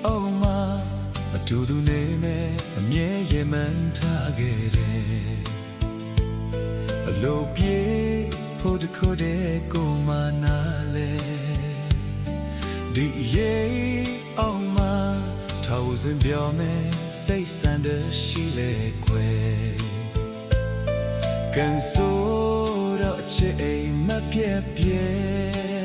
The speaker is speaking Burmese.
အောင်မမတူတူနေမယ်အမြဲရမှန်ထားခဲ့တယ်အလိုပြေဖို့တခုတည်းကိုမနာလဲဒီအောင်မထောင်စင်ပြောမယ်စိတ်ဆန္ဒရှိလေခွေကန်ဆိုတော့ချစ်အိမ်မပြည့်ပြည့်